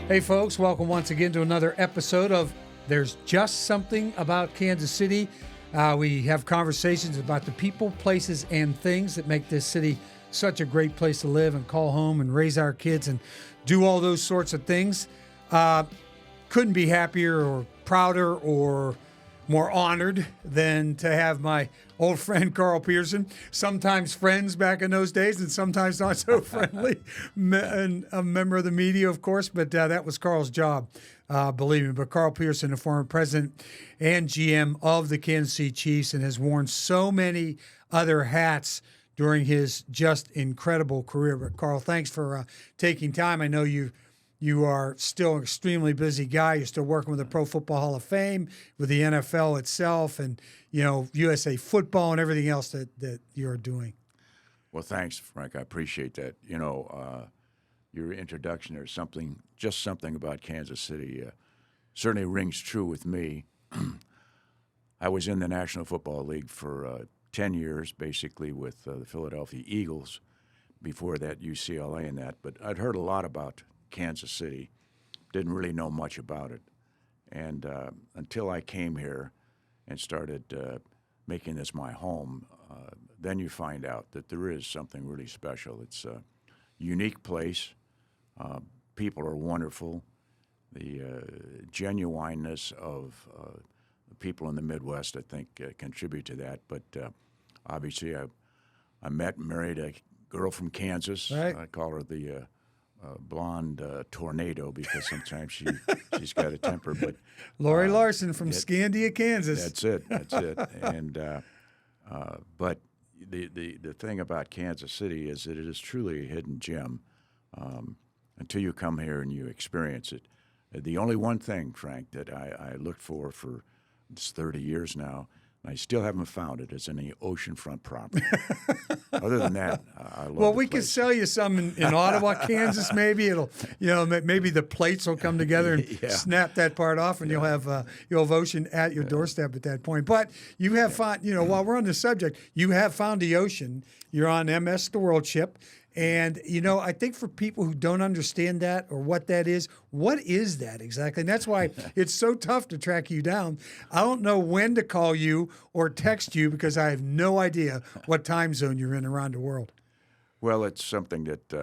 Hey folks, welcome once again to another episode of There's Just Something About Kansas City. We have conversations about the people, places, and things that make this city such a great place to live and call home and raise our kids and do all those sorts of things. Couldn't be happier or prouder or more honored than to have my old friend Carl Peterson, sometimes friends back in those days and sometimes not so friendly, and a member of the media, of course, but that was Carl's job, believe me. But Carl Peterson, the former president and GM of the Kansas City Chiefs, and has worn so many other hats during his just incredible career. But Carl, thanks for taking time. I know you are still an extremely busy guy. You're still working with the Pro Football Hall of Fame, with the NFL itself, and USA Football and everything else that you're doing. Well, thanks, Frank. I appreciate that. Your introduction there's just something about Kansas City certainly rings true with me. I was in the National Football League for 10 years, basically with the Philadelphia Eagles. Before that, UCLA and that. But I'd heard a lot about Kansas City, didn't really know much about it. And until I came here and started making this my home, then you find out that there is something really special. It's a unique place. People are wonderful. The genuineness of the people in the Midwest, I think, contribute to that. But obviously, I met and married a girl from Kansas. Right. I call her the blonde tornado because sometimes she's got a temper. But Lori Larson from Scandia, Kansas. That's it. And but the thing about Kansas City is that it is truly a hidden gem until you come here and you experience it. The only one thing, Frank, that I looked for it's 30 years now, and I still haven't found it, is any oceanfront property. Other than that, I love Well, the we place. could sell you some in Ottawa, Kansas. Maybe it'll, maybe the plates will come together and snap that part off, and you'll have ocean at your doorstep at that point. But you have found, while we're on the subject, you have found the ocean. You're on MS the World Ship. And, I think for people who don't understand that or what that is that exactly? And that's why it's so tough to track you down. I don't know when to call you or text you because I have no idea what time zone you're in around the world. Well, it's something that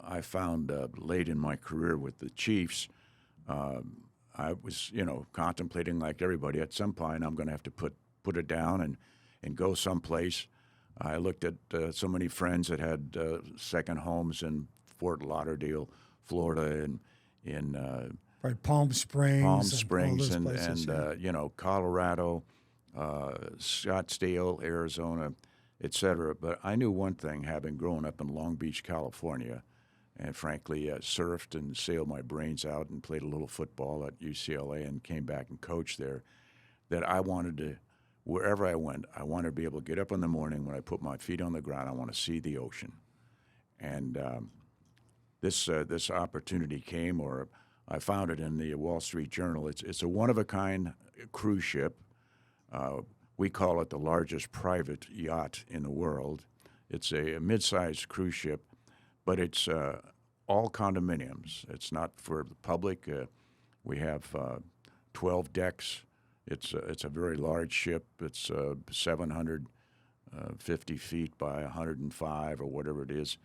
I found late in my career with the Chiefs. I was, contemplating like everybody at some point I'm going to have to put it down and go someplace. I looked at so many friends that had second homes in Fort Lauderdale, Florida, and in right, Palm Springs, all those places, and Colorado, Scottsdale, Arizona, etc. But I knew one thing, having grown up in Long Beach, California, and frankly surfed and sailed my brains out and played a little football at UCLA and came back and coached there, that I wanted to. Wherever I went, I wanted to be able to get up in the morning when I put my feet on the ground. I want to see the ocean, and this opportunity came, or I found it in the Wall Street Journal. It's a one-of-a-kind cruise ship. We call it the largest private yacht in the world. It's a mid-sized cruise ship, but it's all condominiums. It's not for the public. We have 12 decks. It's a very large ship. It's 750 feet by 105 or whatever it is.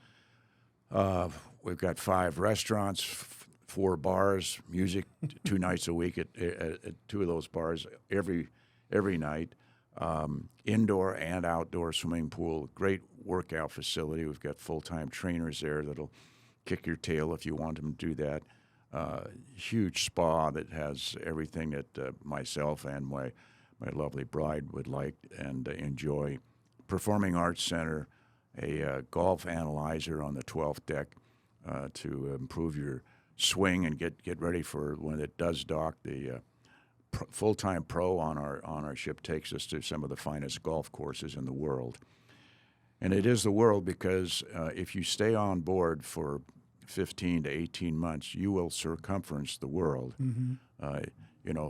We've got 5 restaurants, 4 bars, music 2 nights a week at 2 of those bars every night. Indoor and outdoor swimming pool, great workout facility. We've got full-time trainers there that'll kick your tail if you want them to do that. Huge spa that has everything that myself and my lovely bride would like and enjoy. Performing Arts Center, a golf analyzer on the 12th deck to improve your swing and get ready for when it does dock. The full-time pro on our ship takes us to some of the finest golf courses in the world. And it is the world because if you stay on board for 15 to 18 months, you will circumference the world,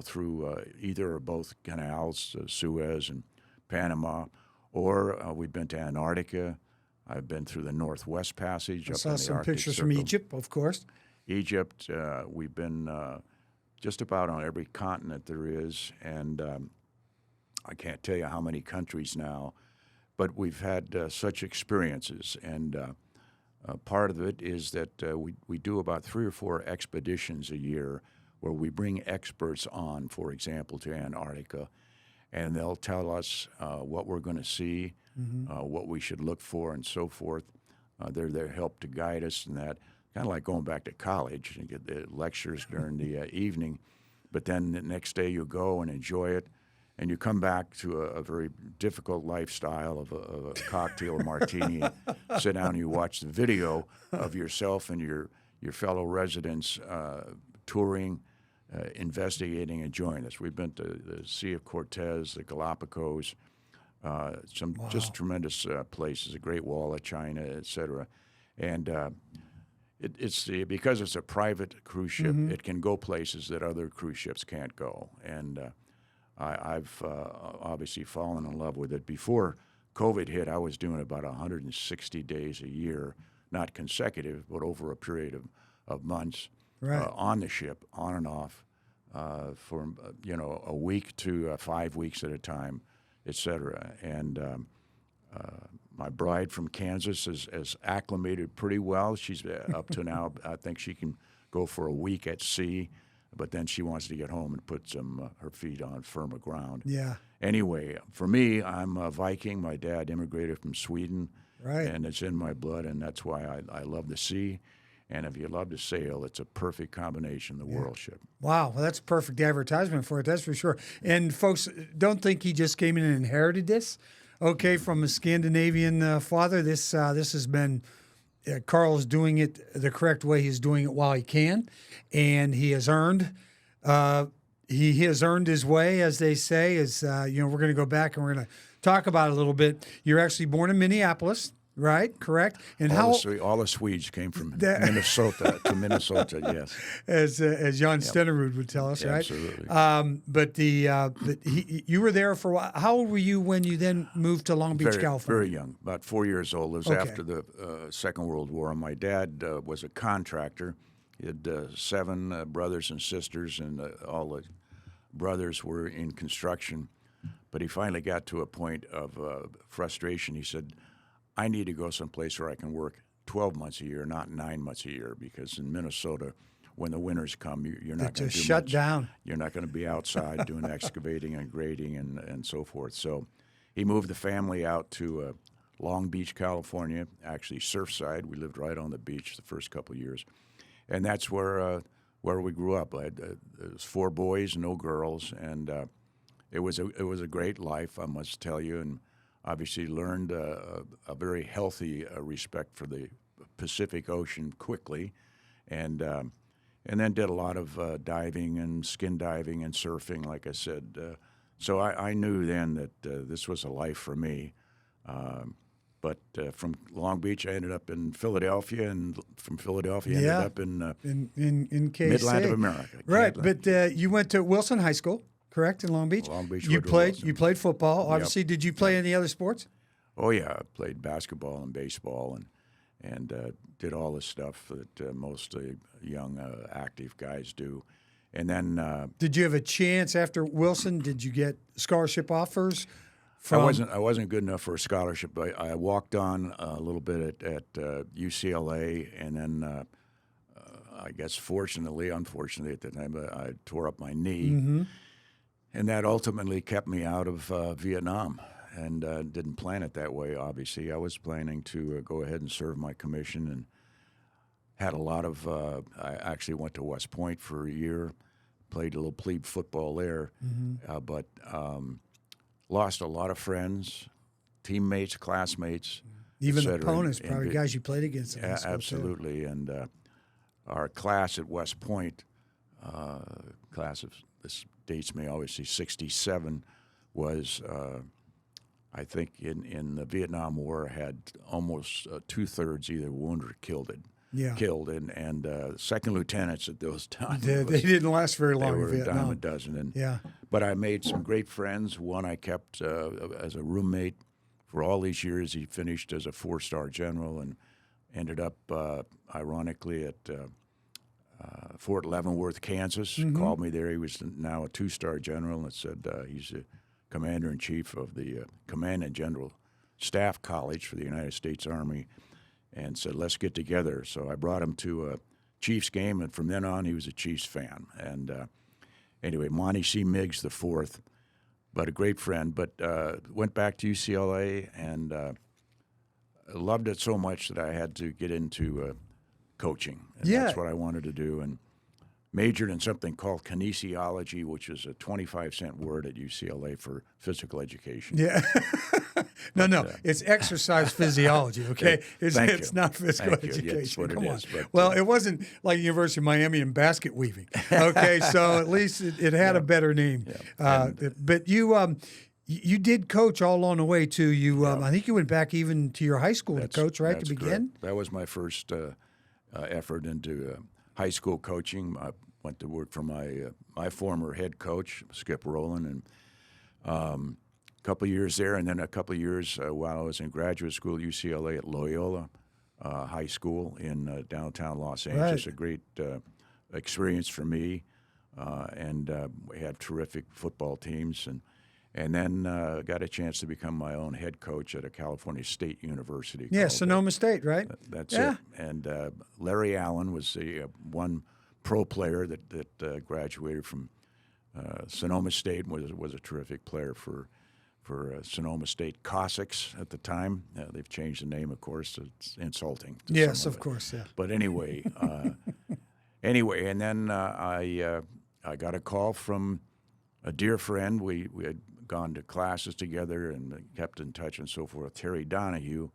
through either or both canals, Suez and Panama, or we've been to Antarctica. I've been through the Northwest Passage. I up saw in the some Arctic pictures Circle. from Egypt, of course. Egypt. We've been just about on every continent there is, and I can't tell you how many countries now, but we've had such experiences. And part of it is that we do about 3 or 4 expeditions a year where we bring experts on, for example, to Antarctica, and they'll tell us what we're going to see, what we should look for, and so forth. They're there to help to guide us in that. Kind of like going back to college and get the lectures during the evening, but then the next day you go and enjoy it, and you come back to a very difficult lifestyle of a cocktail, a martini, sit down and you watch the video of yourself and your fellow residents touring, investigating, enjoying this. We've been to the Sea of Cortez, the Galapagos, some just tremendous places, the Great Wall of China, et cetera. And because it's a private cruise ship, it can go places that other cruise ships can't go. And I've obviously fallen in love with it. Before COVID hit, I was doing about 160 days a year, not consecutive, but over a period of months on the ship, on and off, for a week to 5 weeks at a time, et cetera. And my bride from Kansas has acclimated pretty well. She's up to now, I think she can go for a week at sea, but then she wants to get home and put her feet on firmer ground. Yeah. Anyway, for me, I'm a Viking. My dad immigrated from Sweden, Right. and it's in my blood, and that's why I love the sea. And if you love to sail, it's a perfect combination, the World Ship. Wow, well, that's perfect advertisement for it, that's for sure. And folks, don't think he just came in and inherited this. Okay, from a Scandinavian father, this has been Carl's doing it the correct way. He's doing it while he can, and he has earned he has earned his way, as they say. As we're going to go back and we're going to talk about it a little bit. You're actually born in Minneapolis, right? Correct. And all the Swedes came from Minnesota to Minnesota. Yes, as Jon Stenerud would tell us, right? Absolutely. But you were there for a while. How old were you when you then moved to Long Beach, California? Very young, about 4 years old. It was after the Second World War. My dad was a contractor. He had 7 brothers and sisters, and all the brothers were in construction. But he finally got to a point of frustration. He said, I need to go someplace where I can work 12 months a year, not 9 months a year, because in Minnesota, when the winters come, you're not going to do shut much. Down. You're not going to be outside doing excavating and grading and so forth. So he moved the family out to Long Beach, California, actually Surfside. We lived right on the beach the first couple of years. And that's where we grew up. It was 4 boys, no girls, and it was a great life, I must tell you, and obviously learned a very healthy respect for the Pacific Ocean quickly, and then did a lot of diving and skin diving and surfing, like I said. So I knew then that this was a life for me. But from Long Beach, I ended up in Philadelphia, and from Philadelphia, ended up in KC. Midland of America. Right, Midland. but you went to Wilson High School, correct, in Long Beach? Long Beach. You played football. Obviously, Did you play any other sports? Oh yeah, I played basketball and baseball, and did all the stuff that most young active guys do. And then did you have a chance after Wilson? Did you get scholarship offers? I wasn't good enough for a scholarship, but I walked on a little bit at UCLA, and then I guess fortunately, unfortunately at the time, I tore up my knee, and that ultimately kept me out of Vietnam. And didn't plan it that way, obviously. I was planning to go ahead and serve my commission, and had a lot of I actually went to West Point for a year, played a little plebe football there, but lost a lot of friends, teammates, classmates, even opponents, probably guys you played against. Absolutely. And our class at West Point, class of, this dates me obviously, 67, was I think in the Vietnam War had almost 2/3 either wounded or killed. And second lieutenants at those times. They didn't last very long. They were in Vietnam. a dime a dozen. But I made some great friends. One I kept as a roommate for all these years. He finished as a 4-star general and ended up, ironically, at Fort Leavenworth, Kansas. Called me there. He was now a 2-star general, and said he's the commander-in-chief of the Command and General Staff College for the United States Army, and said, let's get together. So I brought him to a Chiefs game, and from then on, he was a Chiefs fan. And anyway, Monty C. Miggs the fourth, but a great friend. But went back to UCLA and loved it so much that I had to get into coaching. And that's what I wanted to do. And majored in something called kinesiology, which is a 25-cent word at UCLA for physical education. Yeah. No, it's exercise physiology, okay? It's not physical education. It's what Come it on. is, but, well, it wasn't like University of Miami in basket weaving, okay? So at least it had a better name. Yeah. But you did coach all along the way, too. I think you went back even to your high school to coach, right, to begin? Correct. That was my first effort into high school coaching. I went to work for my former head coach, Skip Rowland, and a couple of years there, and then a couple of years while I was in graduate school at UCLA at Loyola High School in downtown Los Angeles. Right. A great experience for me, and we had terrific football teams, and then got a chance to become my own head coach at a California State University. Yeah, Sonoma State, right? That's it. And Larry Allen was the one pro player that graduated from Sonoma State and was a terrific player for Sonoma State Cossacks at the time. They've changed the name, of course. It's insulting. Yes, of course, yeah. But anyway, and then I got a call from a dear friend. We had gone to classes together and kept in touch and so forth. Terry Donahue.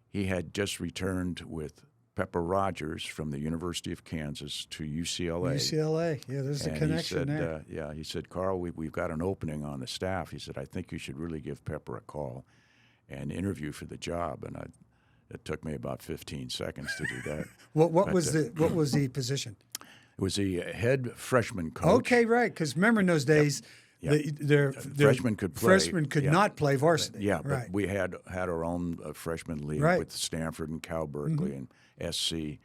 He had just returned with Pepper Rogers from the University of Kansas to UCLA. UCLA, yeah, there's a connection there. He said, Carl, we've got an opening on the staff. He said, I think you should really give Pepper a call and interview for the job. And it took me about 15 seconds to do that. What was the position? It was the head freshman coach. Okay, right, because remember in those days, the freshmen could play. Freshmen could not play varsity. Yeah, right. But we had our own freshman league with Stanford and Cal Berkeley and SC,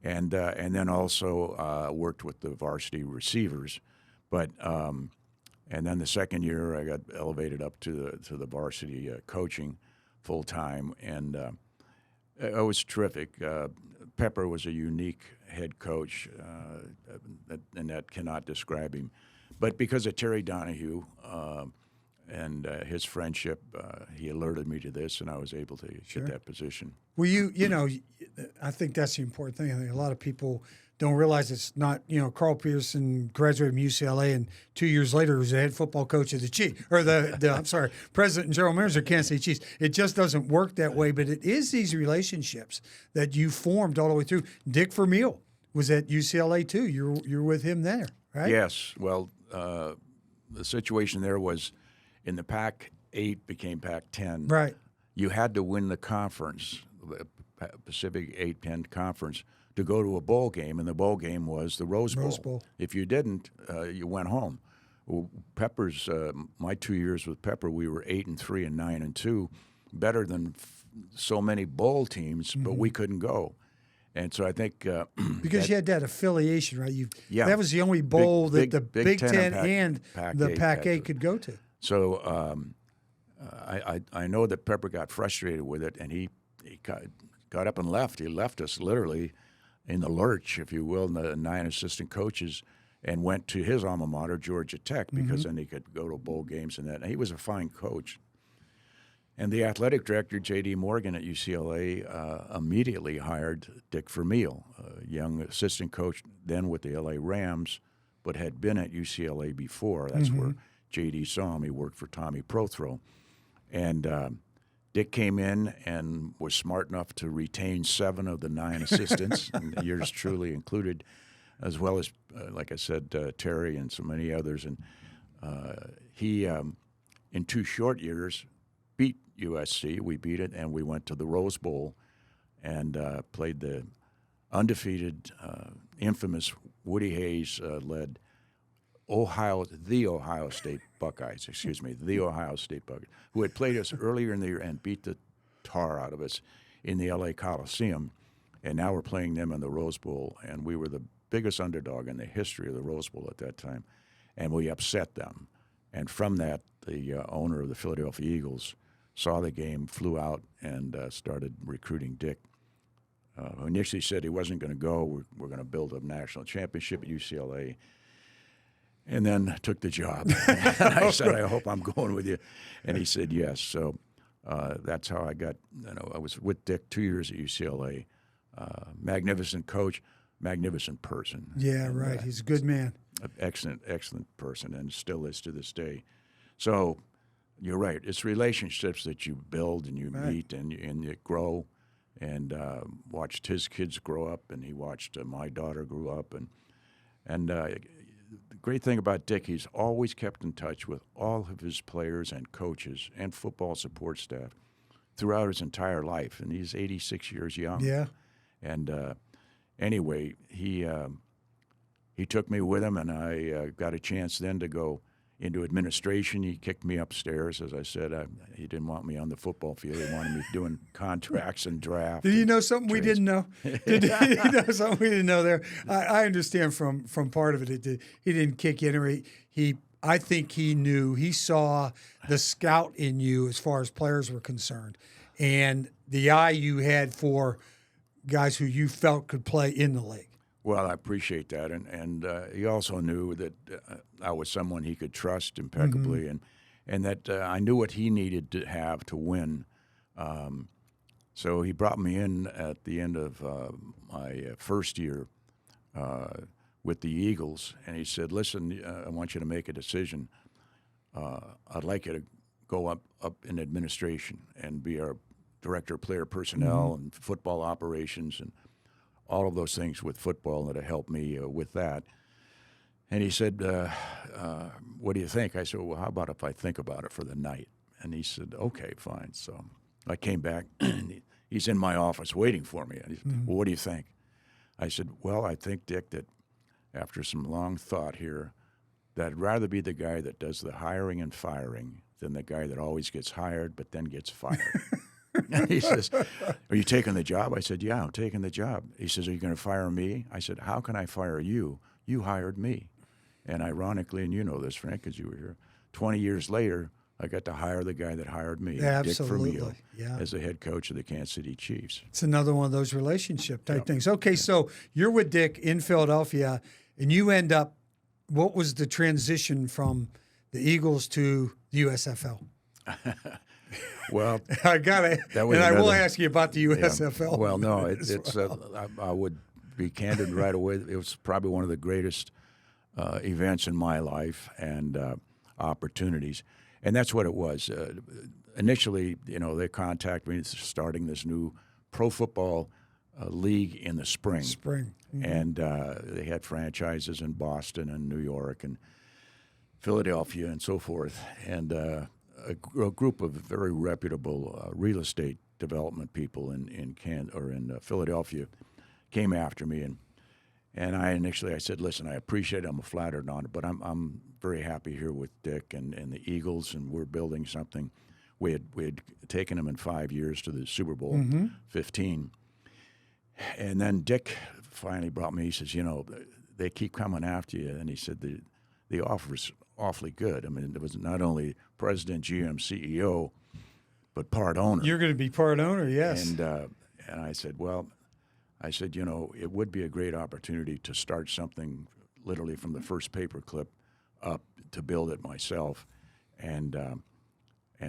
and then also worked with the varsity receivers. But and then the second year I got elevated up to the varsity coaching full time, and it was terrific. Pepper was a unique head coach, and that cannot describe him. But because of Terry Donahue and his friendship, he alerted me to this, and I was able to get that position. Well, I think that's the important thing. I think a lot of people don't realize it's not, Carl Peterson graduated from UCLA, and 2 years later he was the head football coach of the Chiefs, or president and general manager of Kansas City Chiefs. It just doesn't work that way, but it is these relationships that you formed all the way through. Dick Vermeil was at UCLA too. You're with him there, right? Yes. Well, the situation there was in the Pac-8 became Pac-10. Right. You had to win the conference, the Pacific 8-10 conference, to go to a bowl game, and the bowl game was the Rose Bowl. If you didn't, you went home. Well, Pepper's my 2 years with Pepper, we were 8-3 and 9-2, better than so many bowl teams, but we couldn't go. And so I think because you had that affiliation, right? That was the only bowl that the Big Ten and the Pac-8 could go to. So I know that Pepper got frustrated with it, and he got up and left. He left us literally in the lurch, if you will, and the 9 assistant coaches, and went to his alma mater, Georgia Tech, because then he could go to bowl games and that. And he was a fine coach. And the athletic director, J.D. Morgan at UCLA, immediately hired Dick Vermeil, a young assistant coach then with the L.A. Rams, but had been at UCLA before. That's where J.D. saw him. He worked for Tommy Prothro. And Dick came in and was smart enough to retain 7 of the 9 assistants, and yours truly included, as well as, like I said, Terry and so many others. And he, in 2 short years, beat USC. We beat it, and we went to the Rose Bowl and played the undefeated, infamous Woody Hayes-led the Ohio State Buckeyes, who had played us earlier in the year and beat the tar out of us in the L.A. Coliseum. And now we're playing them in the Rose Bowl, and we were the biggest underdog in the history of the Rose Bowl at that time, and we upset them. And from that, the owner of the Philadelphia Eagles saw the game, flew out, and started recruiting Dick. Who initially said he wasn't going to go. We're going to build a national championship at UCLA. And then took the job. And I said, I hope I'm going with you. And he said yes. So that's how I got, I was with Dick 2 years at UCLA. Magnificent coach, magnificent person. Yeah, and, right. He's a good man. Excellent, excellent person, and still is to this day. So you're right. It's relationships that you build and you meet and you grow. And watched his kids grow up, and he watched my daughter grow up. And the great thing about Dick, he's always kept in touch with all of his players and coaches and football support staff throughout his entire life. And he's 86 years young. Yeah. And anyway, he took me with him, and I got a chance then to go into administration. He kicked me upstairs. As I said, he didn't want me on the football field. He wanted me doing contracts and drafts. Did you know something we didn't know? Did you know something we didn't know there? I understand from part of it. He didn't kick you in. I think he knew. He saw the scout in you as far as players were concerned, and the eye you had for guys who you felt could play in the league. Well, I appreciate that, and he also knew that I was someone he could trust impeccably, and that I knew what he needed to have to win. So he brought me in at the end of my first year with the Eagles, and he said, "Listen, I want you to make a decision. I'd like you to go up in administration and be our director of player personnel and football operations and all of those things with football that have helped me with that." And he said, what do you think? I said, well, how about if I think about it for the night? And he said, okay, fine. So I came back, and he's in my office waiting for me. And he said, well, what do you think? I said, well, I think, Dick, that after some long thought here, that I'd rather be the guy that does the hiring and firing than the guy that always gets hired but then gets fired. And he says, are you taking the job? I said, yeah, I'm taking the job. He says, are you going to fire me? I said, how can I fire you? You hired me. And ironically, and you know this, Frank, because you were here, 20 years later, I got to hire the guy that hired me, Dick Vermeil, as the head coach of the Kansas City Chiefs. It's another one of those relationship type things. Okay, so you're with Dick in Philadelphia, and you end up, what was the transition from the Eagles to the USFL? Well, I got it, and I will ask you about the USFL. Yeah. Well, no, it's I would be candid right away. It was probably one of the greatest events in my life and opportunities, and that's what it was. Initially, they contacted me starting this new pro football league in the spring. And they had franchises in Boston and New York and Philadelphia and so forth, and a group of very reputable real estate development people in Philadelphia came after me, and I said, listen, I appreciate it, I'm flattered on it, but I'm very happy here with Dick and the Eagles, and we're building something. We had taken them in 5 years to the Super Bowl 15, and then Dick finally brought me. He says, they keep coming after you, and he said the offer's awfully good. I mean, it was not only president, GM, CEO, but part owner. You're going to be part owner, yes. And I said, it would be a great opportunity to start something literally from the first paperclip up to build it myself. And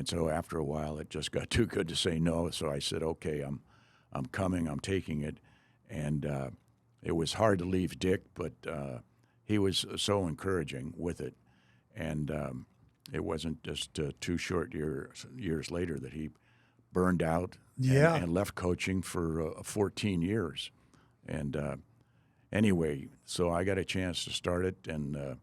so after a while, it just got too good to say no. So I said, okay, I'm coming, I'm taking it. And it was hard to leave Dick, but he was so encouraging with it. And it wasn't just 2 short years later that he burned out and left coaching for 14 years. And anyway, so I got a chance to start it and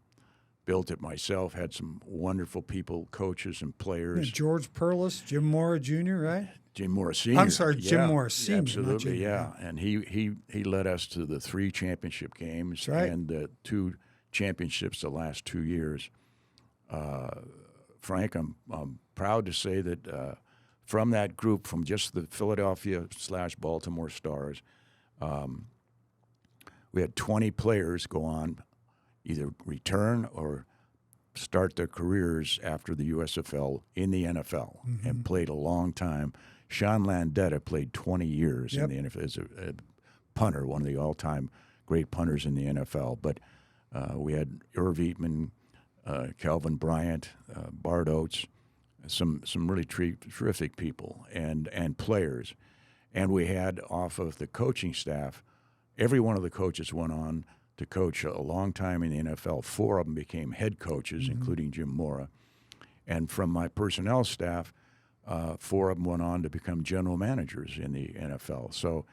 built it myself, had some wonderful people, coaches and players. Yeah, George Perlis, Jim Mora Jr., right? Jim Mora Sr. I'm sorry, Jim Mora Sr. Absolutely, yeah. And he led us to the 3 championship games and the 2 championships the last 2 years. Frank, I'm proud to say that from that group, from just the Philadelphia/Baltimore Stars, we had 20 players go on, either return or start their careers after the USFL in the NFL and played a long time. Sean Landetta played 20 years in the NFL as a punter, one of the all-time great punters in the NFL. But we had Irv Eatman, Calvin Bryant, Bart Oates, some really terrific people and players. And we had off of the coaching staff, every one of the coaches went on to coach a long time in the NFL. 4 of them became head coaches, including Jim Mora. And from my personnel staff, 4 of them went on to become general managers in the NFL. So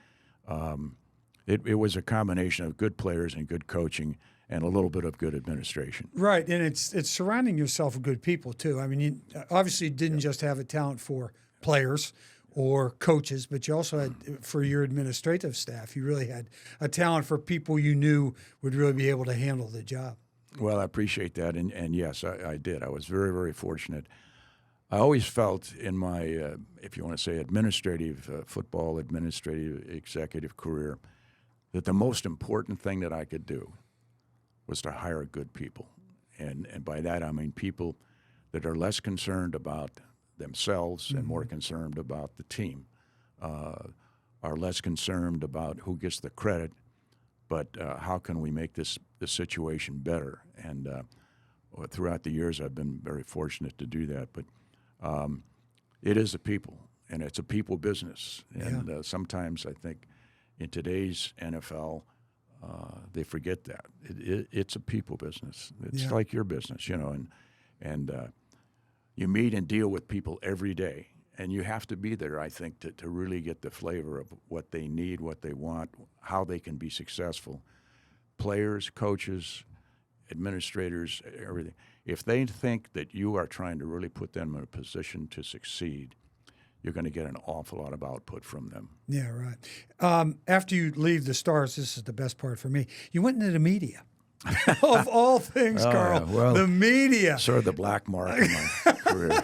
it was a combination of good players and good coaching and a little bit of good administration. Right, and it's surrounding yourself with good people, too. I mean, you obviously didn't just have a talent for players or coaches, but you also had, for your administrative staff, you really had a talent for people you knew would really be able to handle the job. Well, I appreciate that, and yes, I did. I was very, very fortunate. I always felt in my, if you want to say football administrative executive career, that the most important thing that I could do was to hire good people. And by that I mean people that are less concerned about themselves and more concerned about the team, are less concerned about who gets the credit, but how can we make this situation better? And throughout the years I've been very fortunate to do that. But it is a people, and it's a people business. And sometimes I think in today's NFL, they forget that. It's a people business. It's like your business, and you meet and deal with people every day, and you have to be there, I think, to really get the flavor of what they need, what they want, how they can be successful. Players, coaches, administrators, everything. If they think that you are trying to really put them in a position to succeed, you're going to get an awful lot of output from them. Yeah, right. After you leave the Stars, this is the best part for me, you went into the media. Of all things, Carl, the media. Sort of the black mark in my career.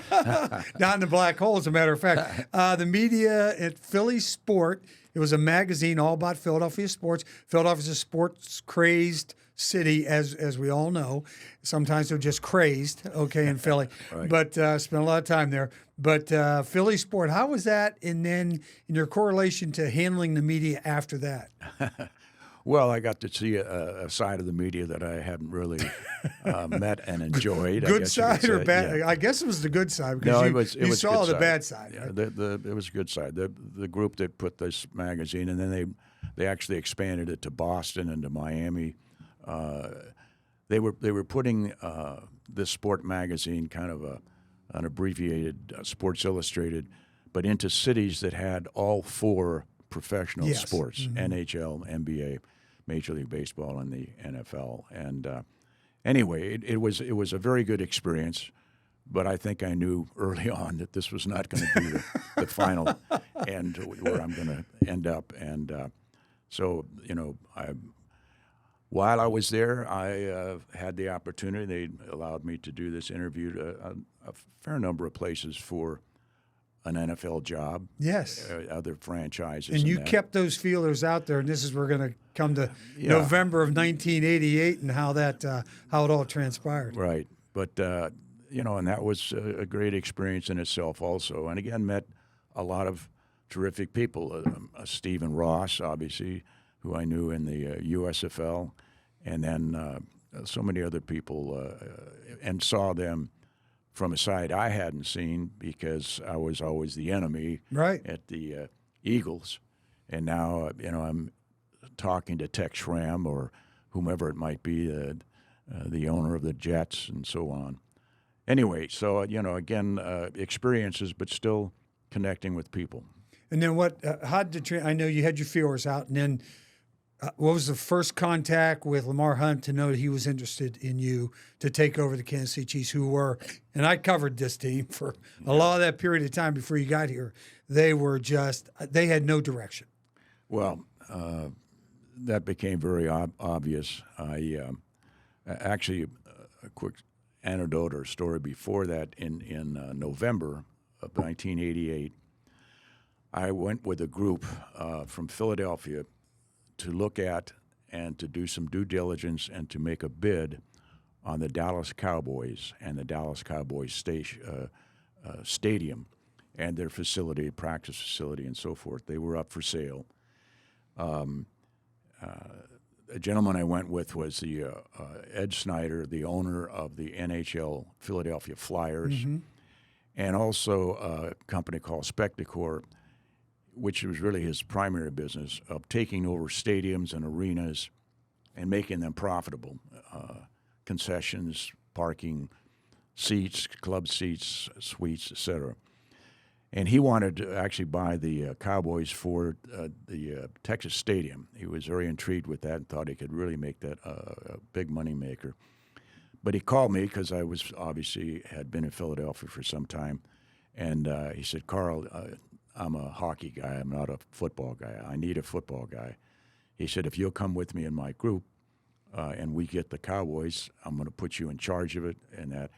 Not in the black hole, as a matter of fact. The media at Philly Sport, it was a magazine all about Philadelphia sports. Philadelphia's a sports-crazed city, as we all know. Sometimes they're just crazed, in Philly. Right. But spent a lot of time there. But Philly Sport, how was that? And then in your correlation to handling the media after that? Well, I got to see a side of the media that I hadn't really met and enjoyed. Good side or bad? Yeah. I guess it was the good side because you saw the bad side. Yeah, right? it was a good side. The group that put this magazine, and then they actually expanded it to Boston and to Miami. They were putting this sport magazine, kind of an abbreviated Sports Illustrated, but into cities that had all 4 professional sports: NHL, NBA, Major League Baseball, and the NFL. And anyway, it was a very good experience. But I think I knew early on that this was not going to be the final end where I'm going to end up. And so, while I was there, I had the opportunity. They allowed me to do this interview a fair number of places for an NFL job. Yes. Other franchises. And you kept those feelers out there, and this is we're going to come to November of 1988 and how it all transpired. Right. But, and that was a great experience in itself also. And again, met a lot of terrific people. Stephen Ross, obviously, who I knew in the USFL, and then so many other people, and saw them from a side I hadn't seen because I was always the enemy at the Eagles. And now, I'm talking to Tex Schramm or whomever it might be, the owner of the Jets and so on. Anyway, so, again, experiences, but still connecting with people. And then how did I know you had your feelers out, and then what was the first contact with Lamar Hunt to know that he was interested in you to take over the Kansas City Chiefs, who were, and I covered this team for a lot of that period of time before you got here, they had no direction. Well, that became very obvious. I actually, a quick anecdote or story before that, in November of 1988, I went with a group from Philadelphia to look at and to do some due diligence and to make a bid on the Dallas Cowboys and the Dallas Cowboys stadium and their facility, practice facility, and so forth. They were up for sale. A gentleman I went with was the Ed Snyder, the owner of the NHL Philadelphia Flyers, and also a company called Spectacor, which was really his primary business of taking over stadiums and arenas and making them profitable. Concessions, parking, seats, club seats, suites, etc. And he wanted to actually buy the Cowboys for the Texas Stadium. He was very intrigued with that and thought he could really make that a big money maker. But he called me because I was obviously had been in Philadelphia for some time, and he said, "Carl, I'm a hockey guy. I'm not a football guy. I need a football guy." He said, "If you'll come with me in my group and we get the Cowboys, I'm going to put you in charge of it and that."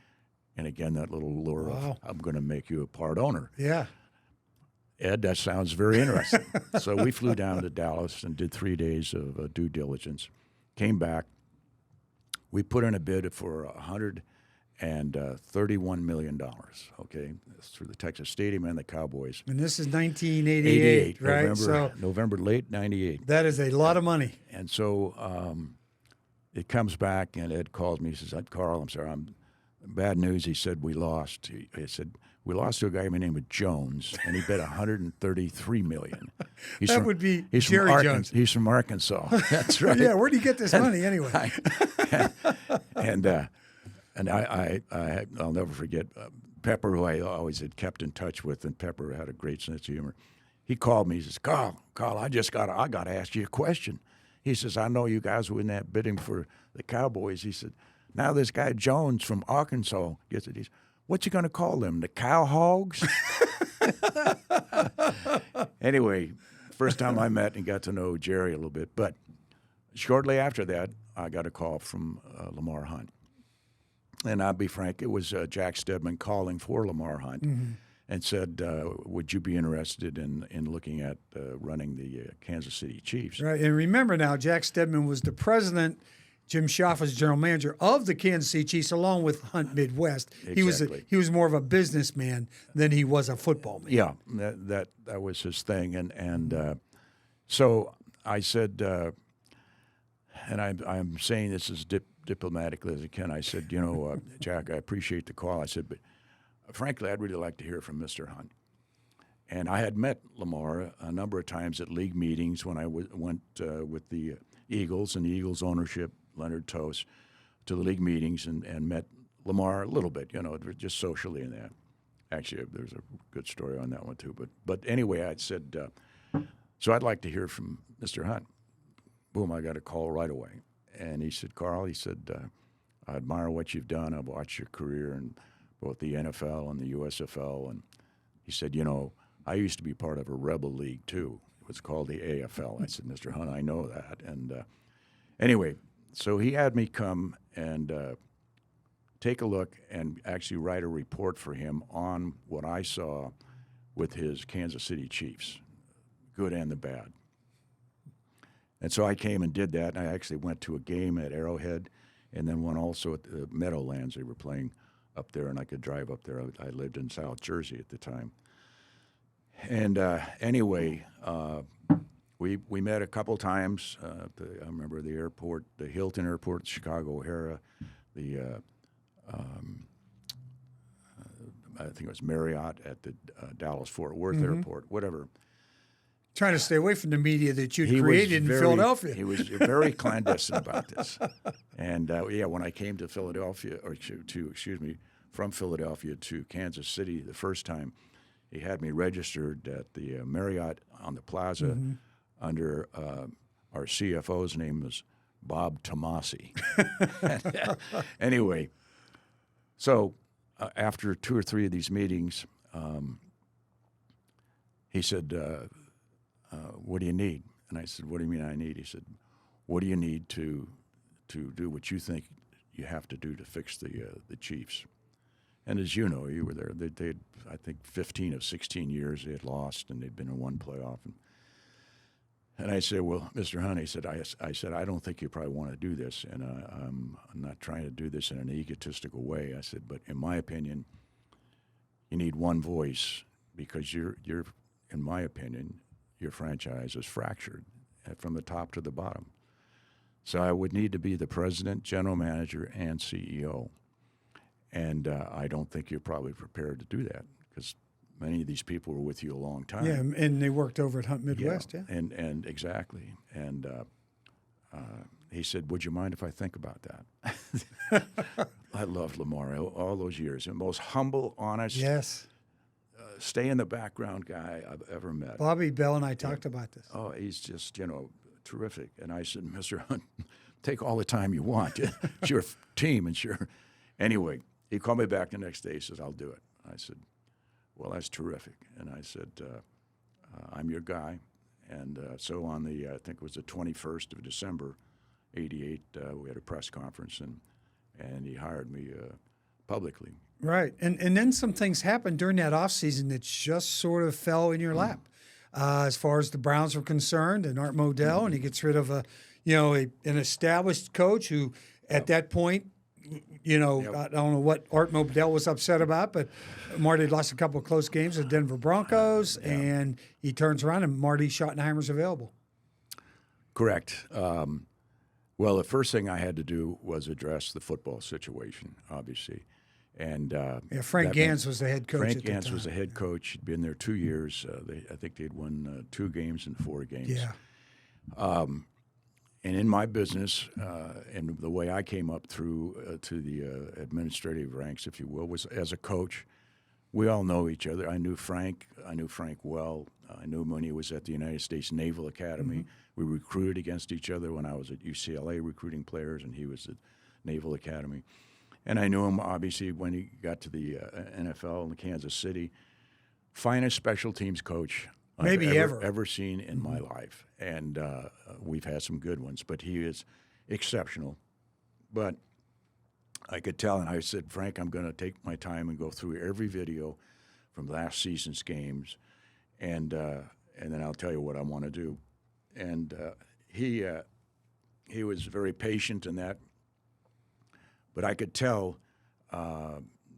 And again, that little lure of, I'm going to make you a part owner. Yeah. Ed, that sounds very interesting. So we flew down to Dallas and did 3 days of due diligence. Came back. We put in a bid for $131 million, okay? That's through the Texas Stadium and the Cowboys. And this is 1988, right? November, late 98. That is a lot of money. And so it comes back, and Ed calls me. He says, "Carl, I'm sorry, bad news." He said, "We lost." He said, "We lost to a guy by the name of Jones, and he bet $133 million." Would be Jerry Jones. He's from Arkansas. That's right. Yeah, where do you get this money anyway? I'll never forget Pepper, who I always had kept in touch with, and Pepper had a great sense of humor. He called me. He says, Carl, I got to ask you a question." He says, "I know you guys were in that bidding for the Cowboys." He said, "Now this guy Jones from Arkansas gets it. What's he going to call them? The Cow Hogs?" Anyway, first time I met and got to know Jerry a little bit. But shortly after that, I got a call from Lamar Hunt. And I'll be frank, it was Jack Stedman calling for Lamar Hunt and said, "Would you be interested in looking at running the Kansas City Chiefs?" Right. And remember now, Jack Stedman was the president, Jim Schaffer's general manager of the Kansas City Chiefs, along with Hunt Midwest. Exactly. He was more of a businessman than he was a football man. Yeah, that was his thing, and so I said, and I'm saying this as diplomatically as I can. I said, "Jack, I appreciate the call." I said, "But frankly, I'd really like to hear from Mr. Hunt." And I had met Lamar a number of times at league meetings when I went with the Eagles and the Eagles ownership, Leonard Tost, to the league meetings and met Lamar a little bit, just socially and that. Actually, there's a good story on that one too. But anyway, I said, so I'd like to hear from Mr. Hunt. Boom, I got a call right away. And he said, "Carl," he said, "I admire what you've done. I've watched your career in both the NFL and the USFL." And he said, "I used to be part of a rebel league too. It was called the AFL." I said, "Mr. Hunt, I know that." And anyway, so he had me come and take a look and actually write a report for him on what I saw with his Kansas City Chiefs, good and the bad. And so I came and did that, and I actually went to a game at Arrowhead and then one also at the Meadowlands. They were playing up there, and I could drive up there. I lived in South Jersey at the time. And anyway, we met a couple times. I remember the airport, the Hilton Airport, Chicago O'Hara, the I think it was Marriott at the Dallas-Fort Worth Airport, whatever. Trying to stay away from the media that you'd created in Philadelphia. He was very clandestine about this. And, when I came to Philadelphia, from Philadelphia to Kansas City the first time, he had me registered at the Marriott on the Plaza under our CFO's name was Bob Tomasi. Anyway, so after 2 or 3 of these meetings, he said, "What do you need?" And I said, "What do you mean I need?" He said, "What do you need to do what you think you have to do to fix the Chiefs?" And as you know, you were there. They'd I think 15 of 16 years they had lost, and they'd been in one playoff. And I said, well, Mr. Hunt, I said, I don't think you probably want to do this, and I'm not trying to do this in an egotistical way. I said, but in my opinion, you need one voice because you're, in my opinion, your franchise is fractured from the top to the bottom. So I would need to be the president, general manager, and CEO. And I don't think you're probably prepared to do that because many of these people were with you a long time. Yeah, and they worked over at Hunt Midwest, yeah. And exactly. And he said, would you mind if I think about that? I loved Lamar all those years. The most humble, honest, yes, stay in the background guy I've ever met. Bobby Bell and I talked about this. Oh, he's just, terrific. And I said, Mr. Hunt, take all the time you want. It's your team. It's your... Anyway, he called me back the next day. He says, I'll do it. I said, well, that's terrific. And I said, I'm your guy. And so on the, I think it was the 21st of December, 88, we had a press conference, and he hired me publicly. Right. And then some things happened during that offseason that just sort of fell in your lap. As far as the Browns were concerned, and Art Modell, and he gets rid of an established coach who, at that point, I don't know what Art Modell was upset about, but Marty lost a couple of close games with Denver Broncos, and he turns around and Marty Schottenheimer's available. Correct. Well, the first thing I had to do was address the football situation, obviously. And Frank Gans was the head coach. Frank Gans was the head coach. He'd been there 2 years. I think they'd won 2 games in 4 games. Yeah. And in my business, and the way I came up through to the administrative ranks, if you will, was as a coach. We all know each other. I knew Frank well. I knew him when he was at the United States Naval Academy. Mm-hmm. We recruited against each other when I was at UCLA recruiting players, and he was at Naval Academy. And I knew him, obviously, when he got to the NFL in Kansas City. Finest special teams coach I've ever seen in my life. And we've had some good ones, but he is exceptional. But I could tell, and I said, Frank, I'm going to take my time and go through every video from last season's games, and then I'll tell you what I want to do. And he was very patient in that. But I could tell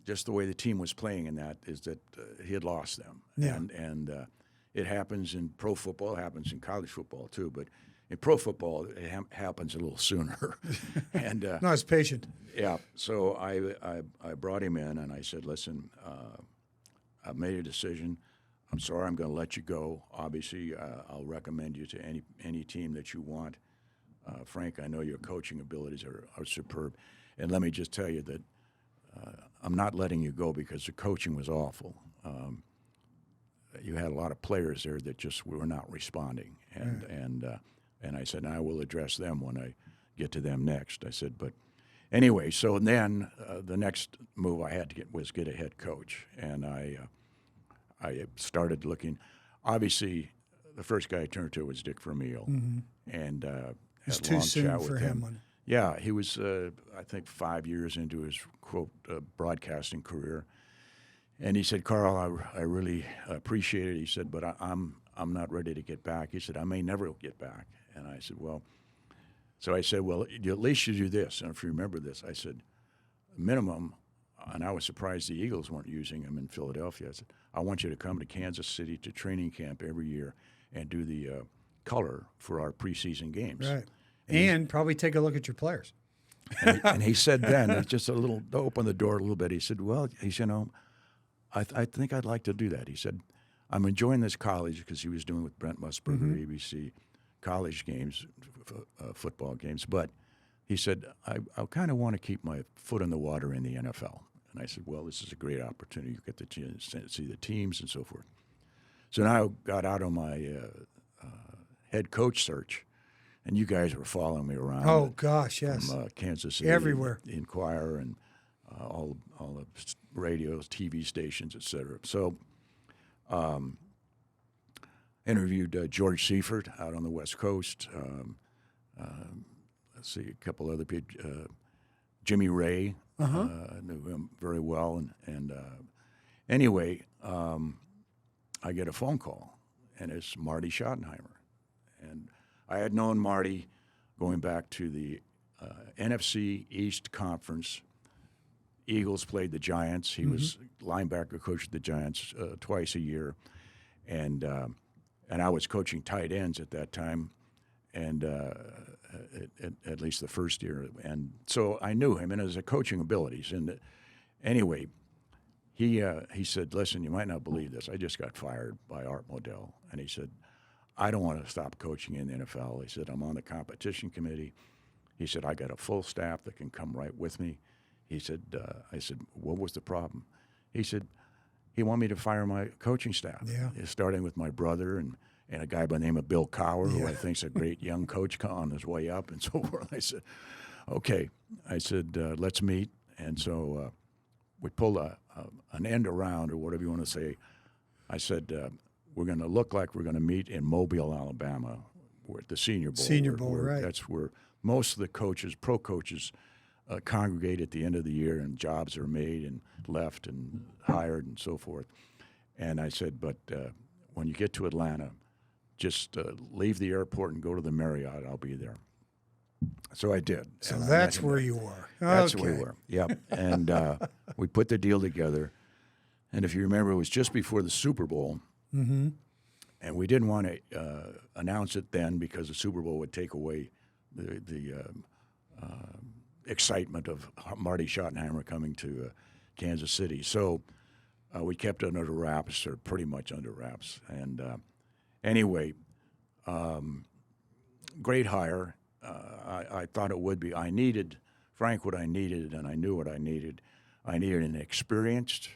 just the way the team was playing in that is that he had lost them. Yeah. And it happens in pro football, it happens in college football too, but in pro football it happens a little sooner. And not as patient. Yeah. So I brought him in and I said, listen, I've made a decision. I'm sorry, I'm going to let you go. Obviously, I'll recommend you to any team that you want. Frank, I know your coaching abilities are superb. And let me just tell you that I'm not letting you go because the coaching was awful. You had a lot of players there that just were not responding. And I said, I will address them when I get to them next. I said, but anyway, so then the next move I had to get a head coach. And I started looking. Obviously, the first guy I turned to was Dick Vermeil. Mm-hmm. And it's had a too long soon chat for with him. Yeah, he was, I think, 5 years into his, quote, broadcasting career. And he said, Carl, I really appreciate it. He said, but I'm not ready to get back. He said, I may never get back. And I said, well, at least you do this. And if you remember this, I said, minimum, and I was surprised the Eagles weren't using him in Philadelphia. I said, I want you to come to Kansas City to training camp every year and do the color for our preseason games. Right. And probably take a look at your players. And he said then, just a little, to open the door a little bit, he said, well, I think I'd like to do that. He said, I'm enjoying this college because he was doing with Brent Musburger, ABC, college games, football games. But he said, I kind of want to keep my foot in the water in the NFL. And I said, well, this is a great opportunity. You get the chance to see the teams and so forth. So now I got out on my head coach search. And you guys were following me around. Oh, gosh, yes. From Kansas City. Everywhere. The Inquirer and all the radios, TV stations, et cetera. So interviewed George Seifert out on the West Coast. Let's see, a couple other people. Jimmy Ray, I knew him very well. And anyway, I get a phone call, and it's Marty Schottenheimer. And I had known Marty going back to the NFC East Conference. Eagles played the Giants. He was linebacker coach of the Giants twice a year, and I was coaching tight ends at that time, and at least the first year, and so I knew him and his coaching abilities. And anyway, he said, "Listen, you might not believe this. I just got fired by Art Modell," and he said, "I don't want to stop coaching in the NFL." He said, "I'm on the competition committee." He said, "I got a full staff that can come right with me." He said, I said, "What was the problem?" He said, "He wanted me to fire my coaching staff, starting with my brother and a guy by the name of Bill Cower, who I think's a great young coach on his way up and so forth." I said, "Okay." I said, "Let's meet." And so we pulled an end around, or whatever you want to say. I said, "We're going to look like we're going to meet in Mobile, Alabama, we're at the Senior Bowl." Senior Bowl, right. That's where most of the coaches, pro coaches, congregate at the end of the year, and jobs are made and left and hired and so forth. And I said, "But when you get to Atlanta, just leave the airport and go to the Marriott. I'll be there." So I did. So that's where you were. That's where we were. Yep. And we put the deal together. And if you remember, it was just before the Super Bowl. Mm-hmm. And we didn't want to announce it then because the Super Bowl would take away the excitement of Marty Schottenheimer coming to Kansas City. So we kept it under wraps, or pretty much under wraps. And anyway, great hire. I thought it would be. I needed, Frank, what I needed, and I knew what I needed. I needed an experienced,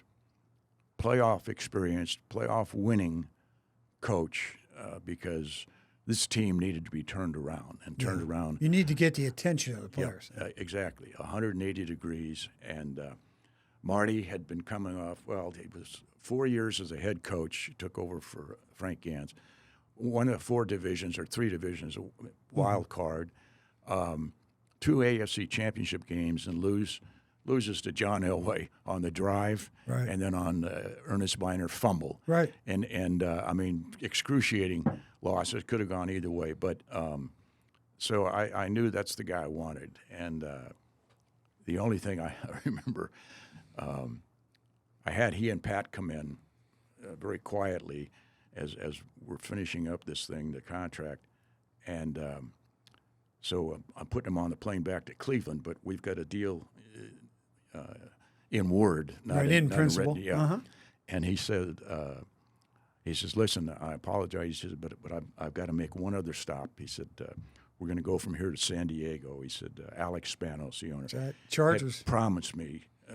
playoff winning coach because this team needed to be turned around around. You need to get the attention of the players. Yeah, exactly, 180 degrees. And Marty had been coming off, well, he was 4 years as a head coach. He took over for Frank Gans. One of 4 divisions or 3 divisions, a wild card, 2 AFC championship games, and loses to John Elway on the drive, right, and then on Ernest Miner fumble. Right. And I mean, excruciating loss. It could have gone either way. But so I knew that's the guy I wanted. And the only thing I remember, I had he and Pat come in very quietly as we're finishing up this thing, the contract. And so I'm putting him on the plane back to Cleveland, but we've got a deal in word, not in not principle. Written, yeah. And he says, "Listen, I apologize," he says, but I've got to make one other stop. He said, "We're going to go from here to San Diego." He said, "Alex Spanos, the owner, Chargers,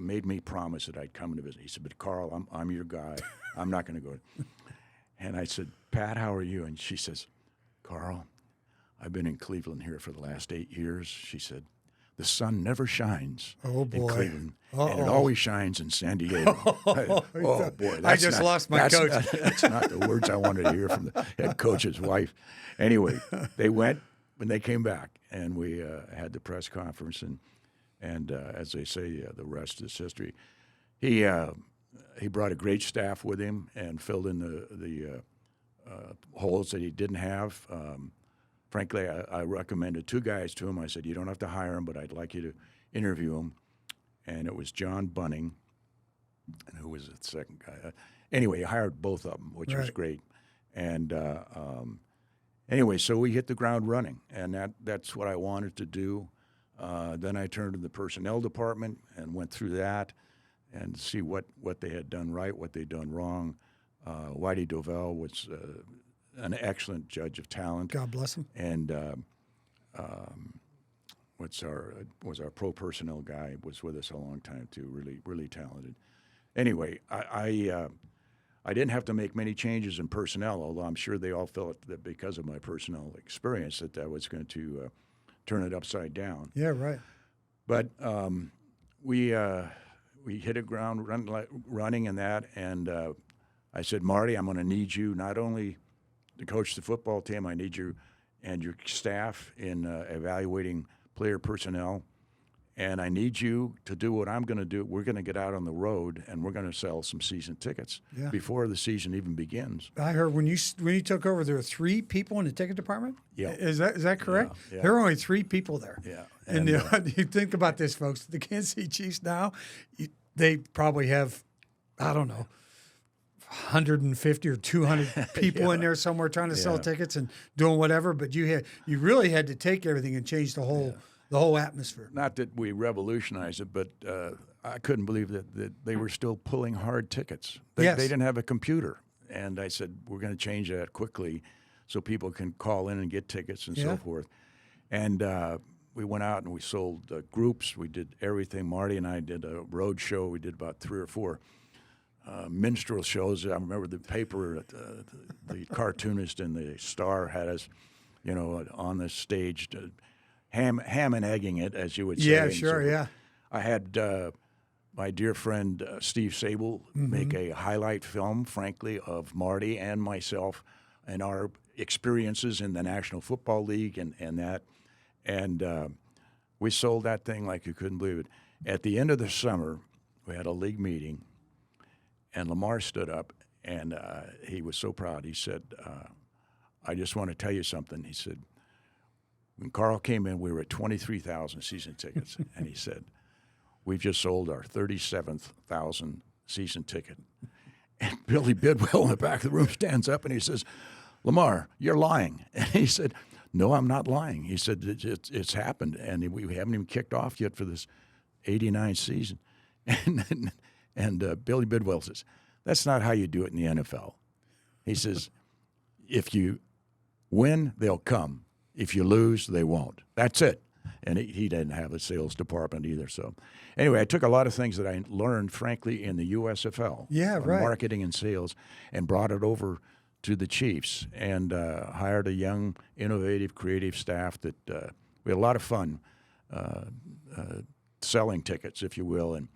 made me promise that I'd come to visit." He said, "But Carl, I'm your guy. I'm not going to go." And I said, "Pat, how are you?" And she says, "Carl, I've been in Cleveland here for the last 8 years." She said, "The sun never shines in Cleveland, and it always shines in San Diego." Oh, boy. I just lost my coach. That's not the words I wanted to hear from the head coach's wife. Anyway, they went when they came back, and we had the press conference, and as they say, the rest is history. He brought a great staff with him and filled in the holes that he didn't have. Frankly, I recommended 2 guys to him. I said, "You don't have to hire him, but I'd like you to interview him." And it was John Bunning, and who was the second guy? Anyway, he hired both of them, which was great. And anyway, so we hit the ground running, and that's what I wanted to do. Then I turned to the personnel department and went through that and see what they had done right, what they'd done wrong. Whitey Dovell was an excellent judge of talent. God bless him. And was our pro personnel guy, was with us a long time too. Really, really talented. Anyway, I didn't have to make many changes in personnel, although I'm sure they all felt that because of my personnel experience that was going to turn it upside down. Yeah, right. But we hit a ground running in that, and I said, "Marty, I'm going to need you not only to coach the football team, I need you and your staff in evaluating player personnel and I need you to do what I'm going to do. We're going to get out on the road, and we're going to sell some season tickets before the season even begins. I heard when you took over, there were 3 people in the ticket department. Yeah. Is that correct? Yeah. There were only 3 people there. Yeah. And you think about this, folks. The Kansas City Chiefs now, they probably have, I don't know, 150 or 200 people in there somewhere trying to sell tickets and doing whatever. But you really had to take everything and change the whole atmosphere. Not that we revolutionized it, but I couldn't believe that they were still pulling hard tickets. They didn't have a computer. And I said, we're going to change that quickly so people can call in and get tickets and so forth. And we went out and we sold groups. We did everything. Marty and I did a road show. We did about 3 or 4 minstrel shows. I remember the paper, the cartoonist and the Star had us, on the stage, ham and egging it, as you would say. Yeah, sure, I had my dear friend Steve Sable make a highlight film, frankly, of Marty and myself and our experiences in the National Football League and that. And we sold that thing like you couldn't believe it. At the end of the summer, we had a league meeting, and Lamar stood up, and he was so proud. He said, I just want to tell you something. He said, when Carl came in, we were at 23,000 season tickets. And he said, we've just sold our 37,000 season ticket. And Billy Bidwell in the back of the room stands up, and he says, Lamar, you're lying. And he said, no, I'm not lying. He said, it's happened, and we haven't even kicked off yet for this 89 season. And Billy Bidwell says, that's not how you do it in the NFL. He says, if you win, they'll come. If you lose, they won't. That's it. And he didn't have a sales department either. So anyway, I took a lot of things that I learned, frankly, in the USFL, marketing and sales, and brought it over to the Chiefs and hired a young, innovative, creative staff that we had a lot of fun selling tickets, if you will, and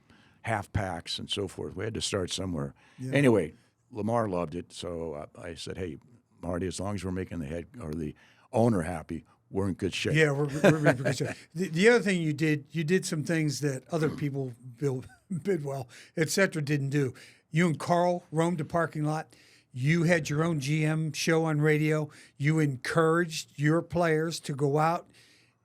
half packs and so forth. We had to start somewhere. Yeah. Anyway, Lamar loved it, so I said, hey, Marty, as long as we're making the head or the owner happy, we're in good shape. Yeah, we're in good shape. The other thing you did some things that other people, Bill Bidwell, et cetera, didn't do. You and Carl roamed the parking lot. You had your own GM show on radio. You encouraged your players to go out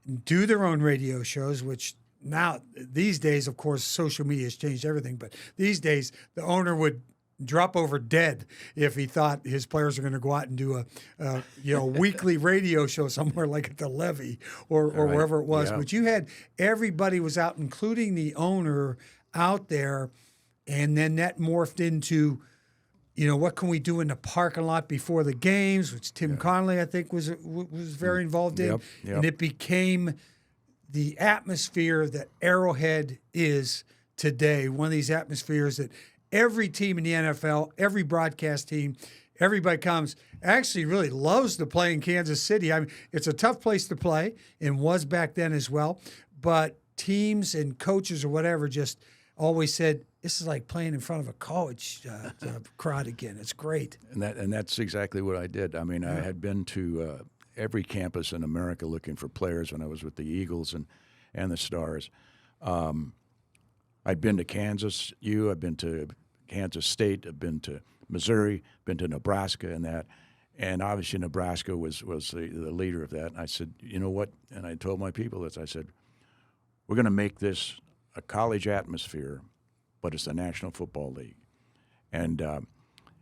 and do their own radio shows, which now, these days, of course, social media has changed everything. But these days, the owner would drop over dead if he thought his players are going to go out and do a weekly radio show somewhere like at the Levee or wherever it was. Yeah. But you had everybody was out, including the owner, out there, and then that morphed into, what can we do in the parking lot before the games, which Tim Connolly, I think, was very involved in. Yep. And it became the atmosphere that Arrowhead is today, one of these atmospheres that every team in the NFL, every broadcast team, everybody actually really loves to play in Kansas City. I mean, it's a tough place to play and was back then as well, but teams and coaches or whatever just always said, this is like playing in front of a college crowd again. It's great. And that's exactly what I did. I mean, I had been to every campus in America looking for players when I was with the Eagles and the Stars. I'd been to Kansas U, I've been to Kansas State, I've been to Missouri, been to Nebraska and that. And obviously Nebraska was the leader of that. And I said, you know what? And I told my people this. I said, we're going to make this a college atmosphere, but it's the National Football League. And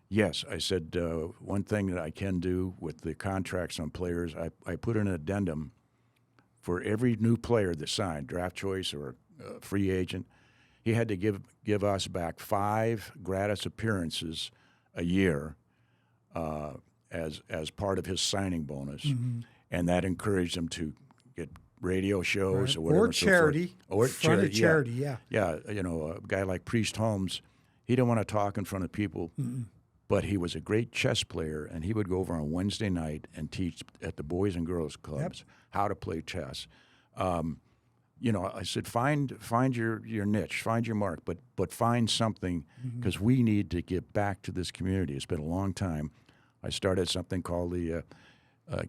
yes, I said, one thing that I can do with the contracts on players, I put an addendum for every new player that signed, draft choice or free agent. He had to give us back 5 gratis appearances a year as part of his signing bonus, and that encouraged him to get radio shows or whatever. Or charity. Or charity, yeah. Yeah, a guy like Priest Holmes, he didn't want to talk in front of people, but he was a great chess player, and he would go over on Wednesday night and teach at the Boys and Girls Clubs how to play chess. I said, find your niche, find your mark, but find something, because we need to get back to this community. It's been a long time. I started something called the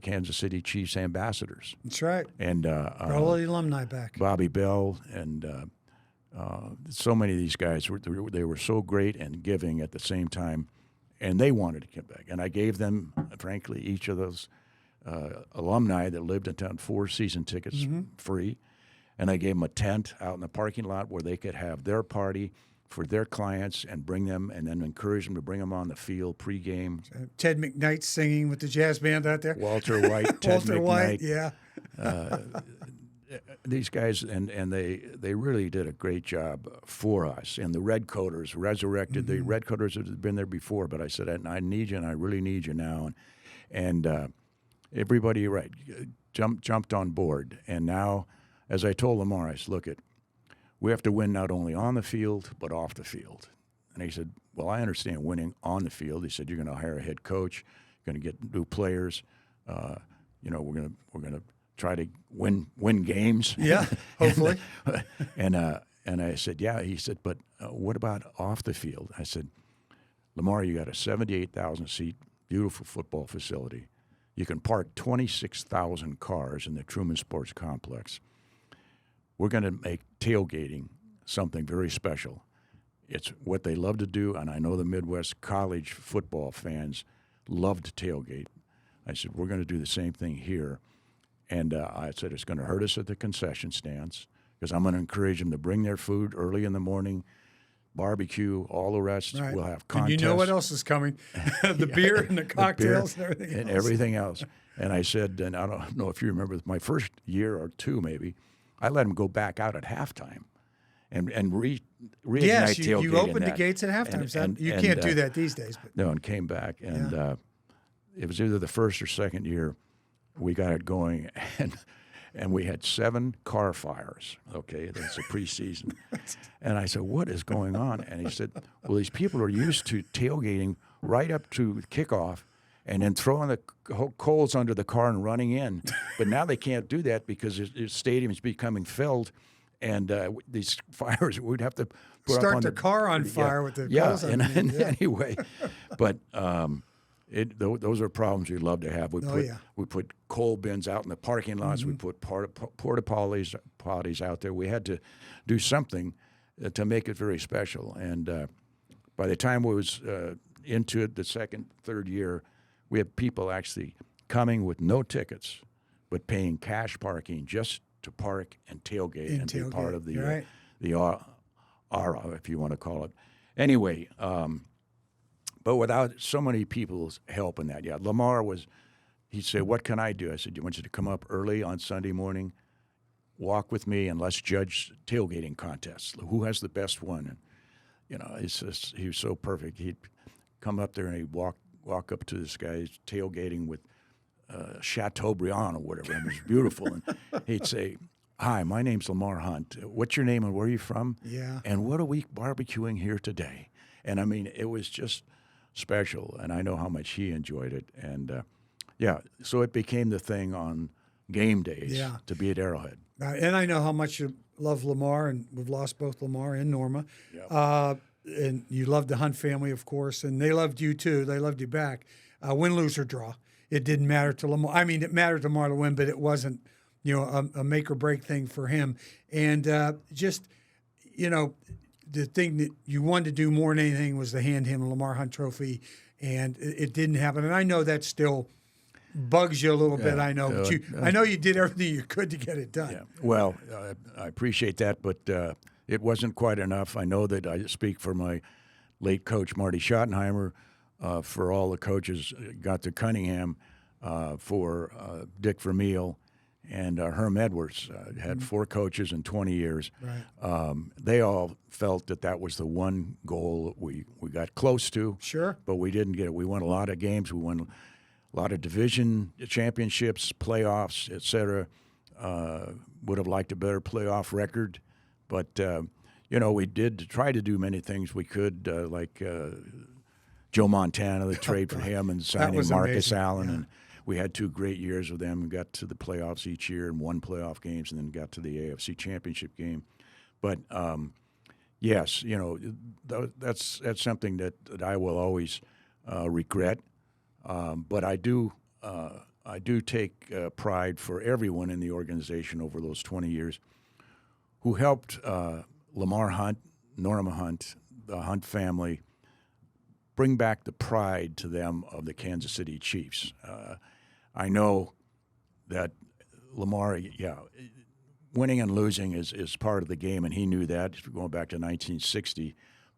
Kansas City Chiefs ambassadors. That's right. And Got all the alumni back. Bobby Bell and so many of these guys, they were so great and giving at the same time, and they wanted to come back. And I gave them, frankly, each of those alumni that lived in town 4 season tickets free, and I gave them a tent out in the parking lot where they could have their party for their clients and bring them, and then encourage them to bring them on the field pregame. Ted McKnight singing with the jazz band out there. Walter White, Ted Walter McKnight. White, yeah. These guys, and they really did a great job for us. And the Redcoaters resurrected. The Redcoaters had been there before, but I said, I need you, and I really need you now. And everybody, right, jumped on board. And now, as I told Lamar, I said, look, we have to win not only on the field, but off the field. And he said, well, I understand winning on the field. He said, you're going to hire a head coach, you're going to get new players. We're going to try to win games. Yeah, hopefully. and I said, yeah. He said, but what about off the field? I said, Lamar, you got a 78,000-seat, beautiful football facility. You can park 26,000 cars in the Truman Sports Complex. We're going to make tailgating something very special. It's what they love to do, and I know the Midwest college football fans love to tailgate. I said, we're going to do the same thing here. And I said, it's going to hurt us at the concession stands because I'm going to encourage them to bring their food early in the morning, barbecue, all the rest. Right. We'll have contests. And you know what else is coming? The beer and the cocktails and everything else. And everything else. And I said, and I don't know if you remember, my first year or two maybe, I let them go back out at halftime and reignite tailgating. You opened the gates at halftime. You can't do that these days. But. No, and came back. And it was either the first or second year we got it going, and we had 7 car fires. Okay, that's a preseason. And I said, what is going on? And he said, well, these people are used to tailgating right up to kickoff and then throwing the coals under the car and running in. But now they can't do that because the stadium is becoming filled, and these fires, we'd have to put start up on the car on fire with the coals and underneath. anyway. But those are problems we love to have. We put coal bins out in the parking lots. We put porta potties out there. We had to do something to make it very special. And by the time we was into it, the second, third year, we had people actually coming with no tickets, but paying cash parking just to park and tailgate and be part of the aura, if you want to call it. Anyway. But without so many people's help in that, Lamar he'd say, what can I do? I said, I want you to come up early on Sunday morning, walk with me, and let's judge tailgating contests. Who has the best one? And, he was so perfect. He'd come up there and he'd walk up to this guy's tailgating with Chateaubriand or whatever, and it was beautiful. And he'd say, hi, my name's Lamar Hunt. What's your name and where are you from? Yeah. And what are we barbecuing here today? And, I mean, it was just special, and I know how much he enjoyed it. And, so it became the thing on game days to be at Arrowhead. And I know how much you love Lamar, and we've lost both Lamar and Norma. Yep. And you love the Hunt family, of course, and they loved you too. They loved you back. Win, lose, or draw. It didn't matter to Lamar. I mean, it mattered to Lamar to win, but it wasn't, a make or break thing for him. And the thing that you wanted to do more than anything was to hand him a Lamar Hunt trophy, and it didn't happen. And I know that still bugs you a little bit. I know, but I know you did everything you could to get it done. Yeah. Well, I appreciate that, but it wasn't quite enough. I know that I speak for my late coach Marty Schottenheimer, for all the coaches got to Cunningham, for Dick Vermeil. And Herm Edwards had 4 coaches in 20 years. Right. They all felt that was the one goal that we got close to. Sure. But we didn't get it. We won a lot of games. We won a lot of division championships, playoffs, et cetera. Would have liked a better playoff record. But, we did try to do many things we could, like Joe Montana, the trade for him, and signing Marcus Allen. Yeah. And we had 2 great years with them. We got to the playoffs each year and won playoff games, and then got to the AFC Championship game. But yes, that's something that I will always regret. But I do I do take pride for everyone in the organization over those 20 years who helped Lamar Hunt, Norma Hunt, the Hunt family, bring back the pride to them of the Kansas City Chiefs. I know that Lamar, winning and losing is part of the game, and he knew that going back to 1960.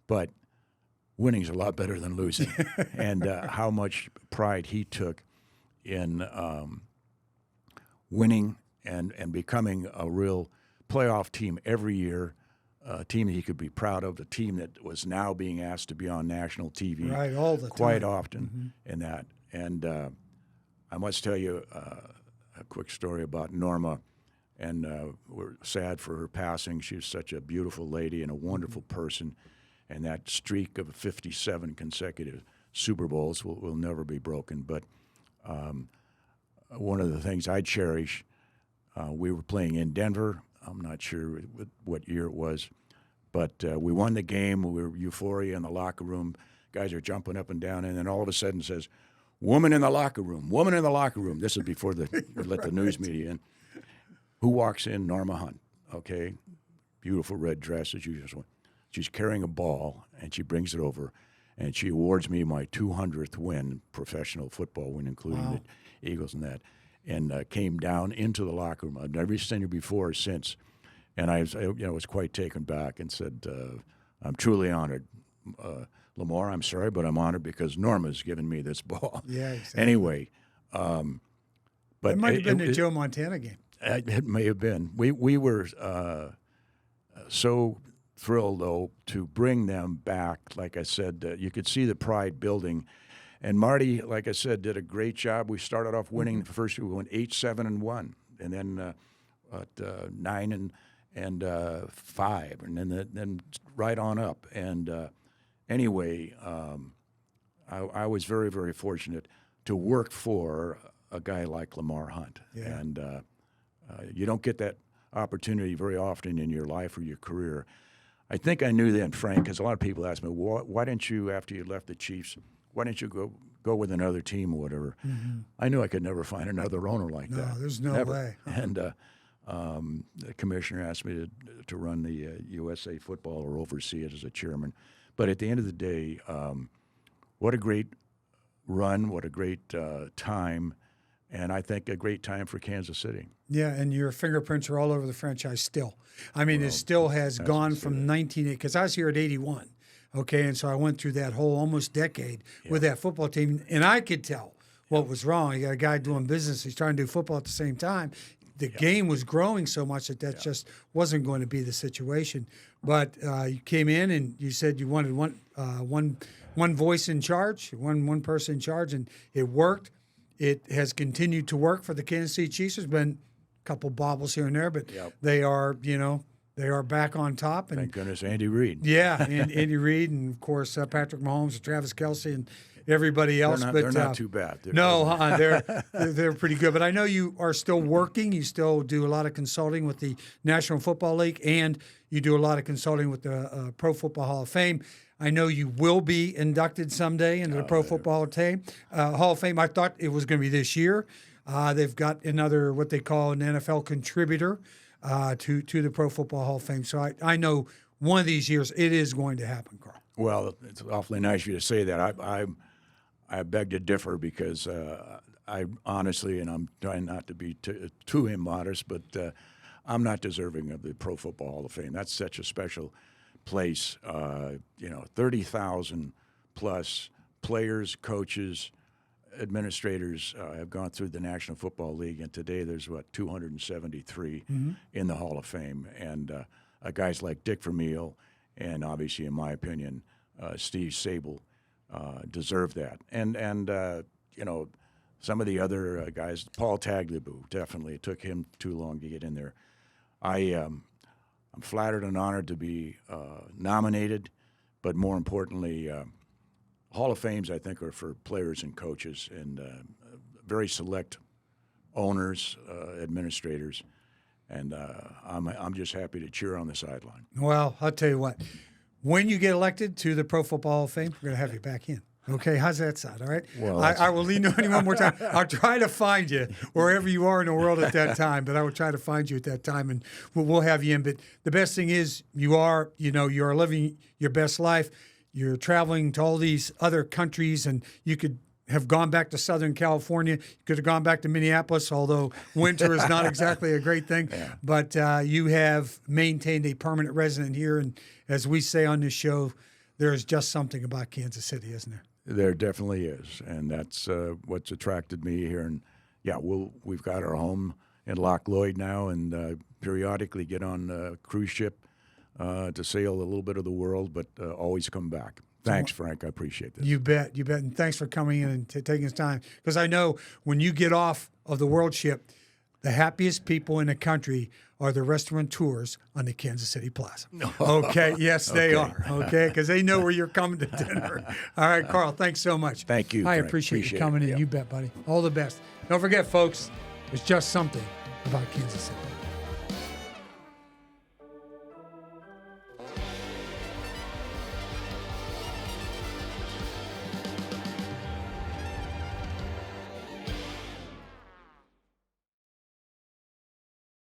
But winning's a lot better than losing, and how much pride he took in winning and becoming a real playoff team every year, a team that he could be proud of, a team that was now being asked to be on national TV all the quite time. often in that. And I must tell you a quick story about Norma, and we're sad for her passing. She was such a beautiful lady and a wonderful person, and that streak of 57 consecutive Super Bowls will never be broken. But one of the things I cherish, we were playing in Denver. I'm not sure what year it was, but we won the game. We were euphoria in the locker room. Guys are jumping up and down, and then all of a sudden it says, "Woman in the locker room, woman in the locker room." This is before they let the news media in. Who walks in? Norma Hunt, okay? Beautiful red dress as usual. She's carrying a ball, and she brings it over, and she awards me my 200th win, professional football win, including the Eagles and that, and came down into the locker room. I've never seen her before or since, and I was quite taken back and said, "I'm truly honored, Lamar. I'm sorry, but I'm honored because Norma's given me this ball." Yeah, exactly. Anyway, but it might have been the Joe Montana game. It may have been. We were so thrilled, though, to bring them back. Like I said, you could see the pride building. And Marty, like I said, did a great job. We started off winning the first year. We went 8-7-1, and then 9-5, and then right on up. And anyway, I was very, very fortunate to work for a guy like Lamar Hunt. Yeah. And you don't get that opportunity very often in your life or your career. I think I knew then, Frank, because a lot of people ask me, why didn't you, after you left the Chiefs, why didn't you go with another team or whatever? I knew I could never find another owner like that. No, there's no Never. way. And the commissioner asked me to run the USA football or oversee it as a chairman. But at the end of the day, what a great run, what a great time, and I think a great time for Kansas City. Yeah, and your fingerprints are all over the franchise still. I mean, it still has gone from 1980, because I was here at 81, okay, and so I went through that whole almost decade with that football team, and I could tell what was wrong. You got a guy doing business, he's trying to do football at the same time. The game was growing so much that just wasn't going to be the situation. But you came in and you said you wanted one voice in charge, one person in charge, and it worked. It has continued to work for the Kansas City Chiefs. There's been a couple bobbles here and there, but they are back on top. And thank goodness Andy Reid. Yeah, and Andy Reid, and of course Patrick Mahomes and Travis Kelce and everybody else. They're not too bad. They're pretty good. But I know you are still working. You still do a lot of consulting with the National Football League, and you do a lot of consulting with the Pro Football Hall of Fame. I know you will be inducted someday into the Pro Football Hall of Fame. I thought it was going to be this year. They've got another, what they call an NFL contributor to the Pro Football Hall of Fame. So I know one of these years it is going to happen, Carl. Well, it's awfully nice of you to say that. I beg to differ because I honestly, and I'm trying not to be too immodest, but I'm not deserving of the Pro Football Hall of Fame. That's such a special place. 30,000 plus players, coaches, administrators have gone through the National Football League, and today there's 273 in the Hall of Fame, and guys like Dick Vermeil, and obviously, in my opinion, Steve Sable deserve that, and some of the other guys, Paul Tagliabue, definitely. It took him too long to get in there. I'm flattered and honored to be nominated, but more importantly, Hall of Fames, I think, are for players and coaches and very select owners, administrators, and I'm just happy to cheer on the sideline. Well, I'll tell you what. When you get elected to the Pro Football Hall of Fame, we're going to have you back in. Okay, how's that sound? All right. Well, I will lean on you one more time. I'll try to find you wherever you are in the world at that time, but I will try to find you at that time, and we'll have you in. But the best thing is you are living your best life. You're traveling to all these other countries, and you could have gone back to Southern California. You could have gone back to Minneapolis, although winter is not exactly a great thing. Yeah. But you have maintained a permanent resident here, and as we say on this show, there is just something about Kansas City, isn't there? There definitely is, and that's what's attracted me here. And yeah, we've got our home in Loch Lloyd now, and periodically get on a cruise ship to sail a little bit of the world, but always come back. Thanks, Frank. I appreciate this. You bet, and thanks for coming in and taking this time. Because I know when you get off of the world ship, the happiest people in the country are the restaurateurs on the Kansas City Plaza. Okay, yes, they are. Okay, because they know where you're coming to dinner. All right, Carl, thanks so much. Thank you, I Frank. appreciate you coming in. Yep. You bet, buddy. All the best. Don't forget, folks, there's just something about Kansas City.